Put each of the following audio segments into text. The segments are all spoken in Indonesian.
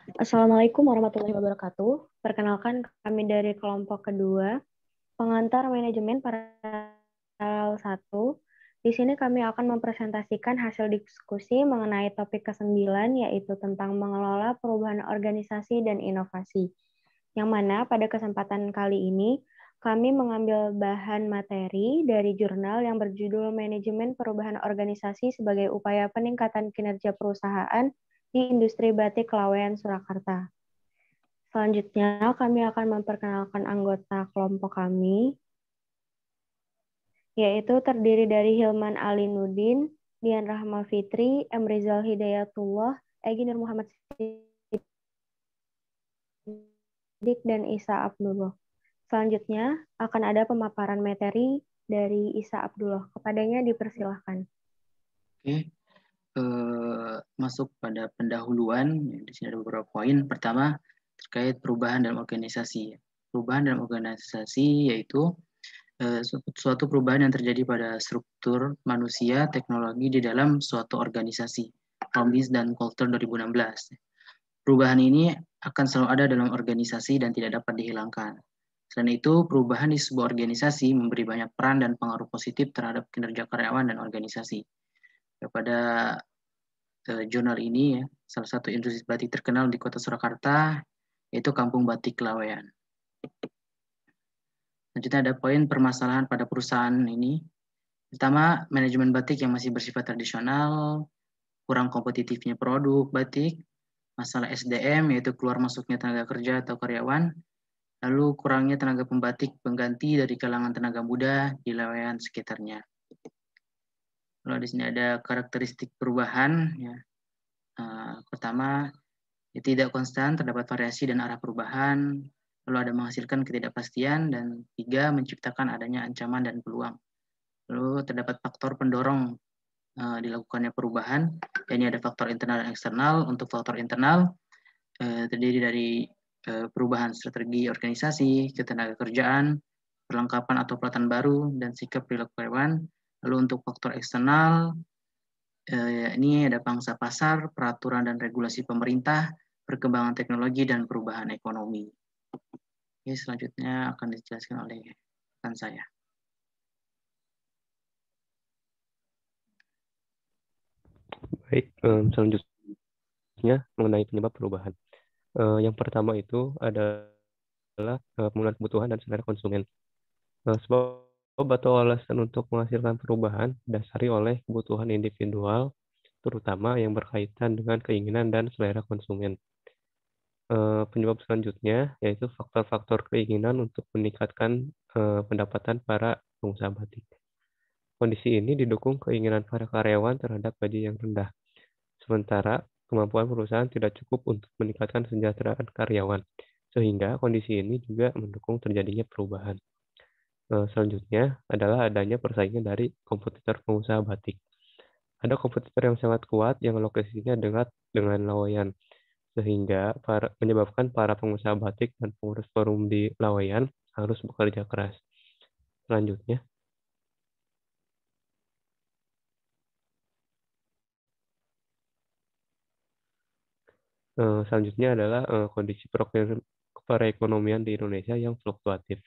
Assalamualaikum warahmatullahi wabarakatuh. Perkenalkan kami dari kelompok kedua, pengantar manajemen paralel 1. Di sini kami akan mempresentasikan hasil diskusi mengenai topik ke-9, yaitu tentang mengelola perubahan organisasi dan inovasi. Yang mana pada kesempatan kali ini, kami mengambil bahan materi dari jurnal yang berjudul Manajemen Perubahan Organisasi sebagai Upaya Peningkatan Kinerja Perusahaan di Industri Batik Lawean, Surakarta. Selanjutnya, kami akan memperkenalkan anggota kelompok kami, yaitu terdiri dari Hilman Ali Nudin, Dian Rahma Fitri, M. Rizal Hidayatullah, Egy Nur Muhammad Siddiq, dan Isa Abdullah. Selanjutnya, akan ada pemaparan materi dari Isa Abdullah. Kepadanya dipersilahkan. Oke, masuk pada pendahuluan. Di sini ada beberapa poin. Pertama, terkait perubahan dalam organisasi. Perubahan dalam organisasi yaitu suatu perubahan yang terjadi pada struktur manusia, teknologi di dalam suatu organisasi. Rombis dan Coulter 2016. Perubahan ini akan selalu ada dalam organisasi dan tidak dapat dihilangkan. Selain itu, perubahan di sebuah organisasi memberi banyak peran dan pengaruh positif terhadap kinerja karyawan dan organisasi. Pada jurnal ini, salah satu industri batik terkenal di kota Surakarta, yaitu Kampung Batik Lawean. Selanjutnya ada poin permasalahan pada perusahaan ini. Pertama, manajemen batik yang masih bersifat tradisional, kurang kompetitifnya produk batik, masalah SDM, yaitu keluar masuknya tenaga kerja atau karyawan, lalu kurangnya tenaga pembatik pengganti dari kalangan tenaga muda di Lawean sekitarnya. Lalu di sini ada karakteristik perubahan. Ya. Pertama, tidak konstan, terdapat variasi dan arah perubahan, lalu ada menghasilkan ketidakpastian, dan 3, menciptakan adanya ancaman dan peluang. Lalu terdapat faktor pendorong dilakukannya perubahan. Ini ada faktor internal dan eksternal. Untuk faktor internal terdiri dari perubahan strategi organisasi, ketenaga kerjaan, perlengkapan atau pelatihan baru, dan sikap perilaku karyawan. Lalu untuk faktor eksternal ini ada pangsa pasar, peraturan dan regulasi pemerintah, perkembangan teknologi, dan perubahan ekonomi. Oke, selanjutnya akan dijelaskan oleh rekan saya. Baik, selanjutnya mengenai penyebab perubahan. Yang pertama itu adalah pemenuhan kebutuhan dan selera konsumen. Sebab atau alasan untuk menghasilkan perubahan didasari oleh kebutuhan individual, terutama yang berkaitan dengan keinginan dan selera konsumen. Penyebab selanjutnya yaitu faktor-faktor keinginan untuk meningkatkan pendapatan para pengusaha batik. Kondisi ini didukung keinginan para karyawan terhadap gaji yang rendah. Sementara kemampuan perusahaan tidak cukup untuk meningkatkan kesejahteraan karyawan, sehingga kondisi ini juga mendukung terjadinya perubahan. Selanjutnya adalah adanya persaingan dari kompetitor pengusaha batik. Ada kompetitor yang sangat kuat yang lokasinya dekat dengan Laweyan, sehingga menyebabkan para pengusaha batik dan pengurus forum di Laweyan harus bekerja keras. Selanjutnya, adalah kondisi perekonomian di Indonesia yang fluktuatif.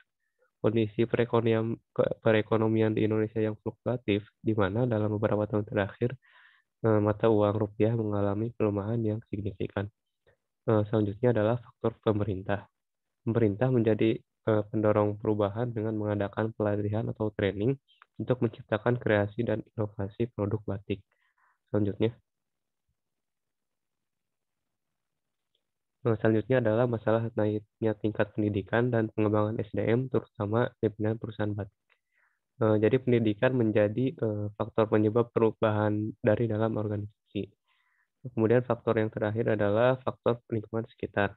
Kondisi perekonomian di Indonesia yang fluktuatif, di mana dalam beberapa tahun terakhir mata uang rupiah mengalami pelemahan yang signifikan. Selanjutnya adalah faktor pemerintah. Pemerintah menjadi pendorong perubahan dengan mengadakan pelatihan atau training untuk menciptakan kreasi dan inovasi produk batik. Selanjutnya adalah masalah naiknya tingkat pendidikan dan pengembangan SDM, terutama pimpinan perusahaan batik. Jadi pendidikan menjadi faktor penyebab perubahan dari dalam organisasi. Kemudian faktor yang terakhir adalah faktor lingkungan sekitar.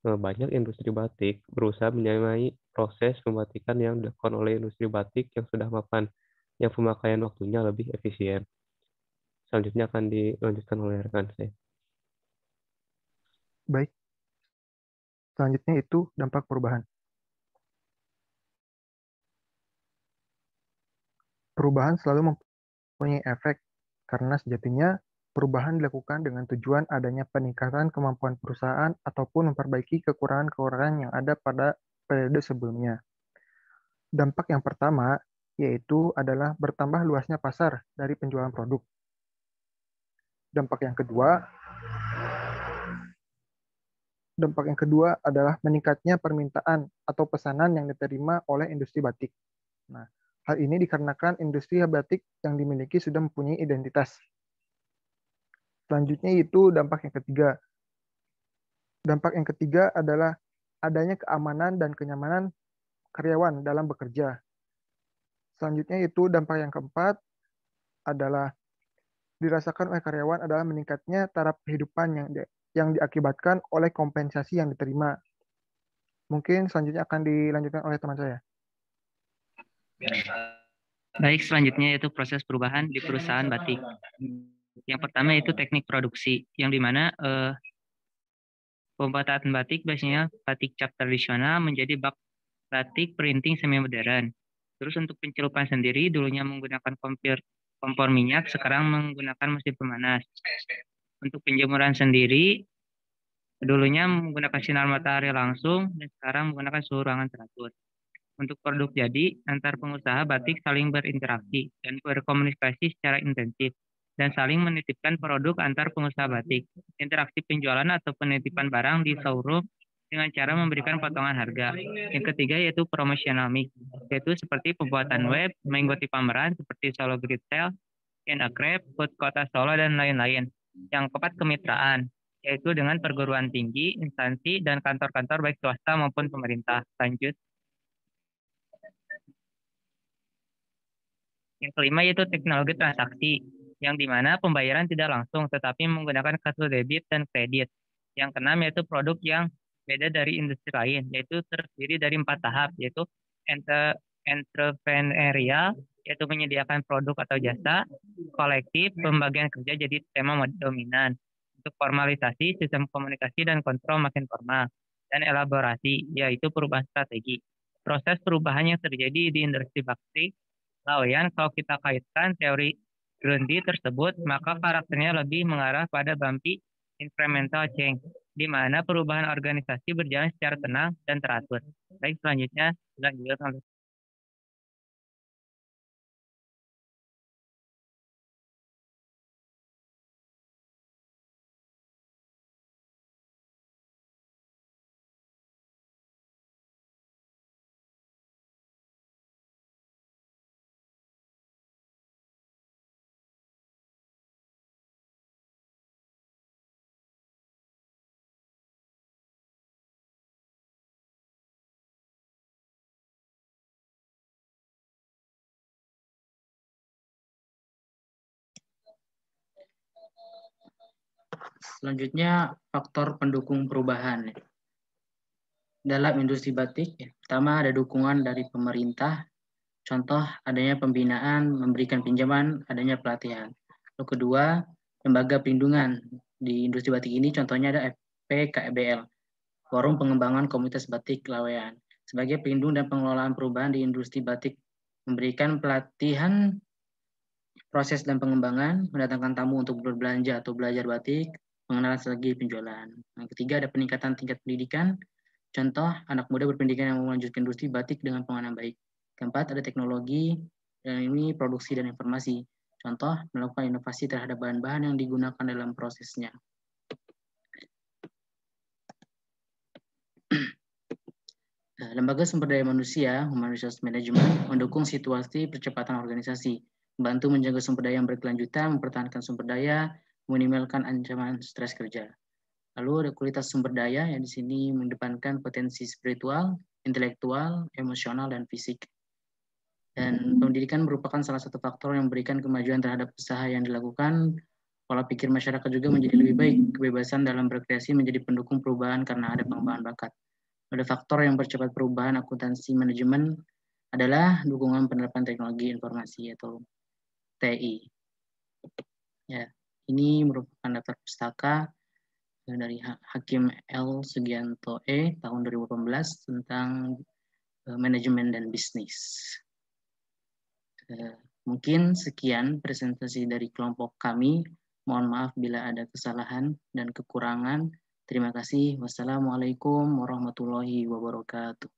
Banyak industri batik berusaha menyamai proses pembatikan yang dilakukan oleh industri batik yang sudah mapan, yang pemakaian waktunya lebih efisien. Selanjutnya akan dilanjutkan oleh rekan saya. Baik, selanjutnya itu dampak perubahan. Perubahan selalu mempunyai efek karena sejatinya Perubahan dilakukan dengan tujuan adanya peningkatan kemampuan perusahaan ataupun memperbaiki kekurangan-kekurangan yang ada pada periode sebelumnya. Dampak yang pertama yaitu adalah bertambah luasnya pasar dari penjualan produk. Dampak yang kedua adalah meningkatnya permintaan atau pesanan yang diterima oleh industri batik. Nah, hal ini dikarenakan industri batik yang dimiliki sudah mempunyai identitas. Selanjutnya itu dampak yang ketiga. Dampak yang ketiga adalah adanya keamanan dan kenyamanan karyawan dalam bekerja. Selanjutnya itu dampak yang keempat adalah dirasakan oleh karyawan adalah meningkatnya taraf kehidupan yang diakibatkan oleh kompensasi yang diterima. Mungkin selanjutnya akan dilanjutkan oleh teman saya. Baik, selanjutnya yaitu proses perubahan di perusahaan batik. Yang pertama itu teknik produksi, yang dimana pembuatan batik biasanya batik cap tradisional menjadi batik printing semi modern. Terus untuk pencelupan sendiri dulunya menggunakan kompor minyak, sekarang menggunakan mesin pemanas. Untuk penjemuran sendiri dulunya menggunakan sinar matahari langsung dan sekarang menggunakan suhu ruangan teratur. Untuk produk jadi, antar pengusaha batik saling berinteraksi dan berkomunikasi secara intensif dan saling menitipkan produk antar pengusaha batik. Interaksi penjualan atau penitipan barang di showroom dengan cara memberikan potongan harga. Yang ketiga yaitu promotional mix, yaitu seperti pembuatan web, mengikuti pameran seperti Solo Great Sale, In a Crab, Food Kota Solo, dan lain-lain. Yang keempat kemitraan, yaitu dengan perguruan tinggi, instansi, dan kantor-kantor baik swasta maupun pemerintah. Lanjut. Yang kelima yaitu teknologi transaksi, yang dimana pembayaran tidak langsung tetapi menggunakan kartu debit dan kredit. Yang keenam yaitu produk yang beda dari industri lain, yaitu terdiri dari 4 tahap, yaitu entrepreneurial, yaitu menyediakan produk atau jasa, kolektif, pembagian kerja jadi tema dominan. Untuk formalisasi, sistem komunikasi dan kontrol makin formal, dan elaborasi, yaitu perubahan strategi. Proses perubahan yang terjadi di industri batik lawean, kalau kita kaitkan teori Grundy tersebut, maka karakternya lebih mengarah pada bumpy incremental change, di mana perubahan organisasi berjalan secara tenang dan teratur. Baik, selanjutnya lanjut. Selanjutnya, faktor pendukung perubahan. Dalam industri batik, pertama ada dukungan dari pemerintah, contoh adanya pembinaan, memberikan pinjaman, adanya pelatihan. Lalu kedua, lembaga perlindungan di industri batik ini, contohnya ada FPKBL, Forum Pengembangan Komunitas Batik Lawean. Sebagai pelindung dan pengelolaan perubahan di industri batik, memberikan pelatihan, proses dan pengembangan, mendatangkan tamu untuk berbelanja atau belajar batik, pengenalan strategi penjualan. Yang ketiga ada peningkatan tingkat pendidikan, contoh anak muda berpendidikan yang melanjutkan industri batik dengan pengenalan baik. Keempat ada teknologi, dan ini produksi dan informasi, contoh melakukan inovasi terhadap bahan-bahan yang digunakan dalam prosesnya. Lembaga Sumber Daya Manusia, Human Resource Management, mendukung situasi percepatan organisasi, membantu menjaga sumber daya yang berkelanjutan, mempertahankan sumber daya, meminimalkan ancaman stres kerja. Lalu ada kualitas sumber daya yang di sini mengedepankan potensi spiritual, intelektual, emosional, dan fisik. Dan pendidikan merupakan salah satu faktor yang memberikan kemajuan terhadap usaha yang dilakukan. Pola pikir masyarakat juga menjadi lebih baik. Kebebasan dalam berkreasi menjadi pendukung perubahan karena ada pengembangan bakat. Ada faktor yang percepat perubahan akuntansi manajemen adalah dukungan penerapan teknologi informasi atau TI. Ya, ini merupakan daftar pustaka dari Hakim L. Sugianto E. tahun 2018 tentang manajemen dan bisnis. Mungkin sekian presentasi dari kelompok kami. Mohon maaf bila ada kesalahan dan kekurangan. Terima kasih. Wassalamualaikum warahmatullahi wabarakatuh.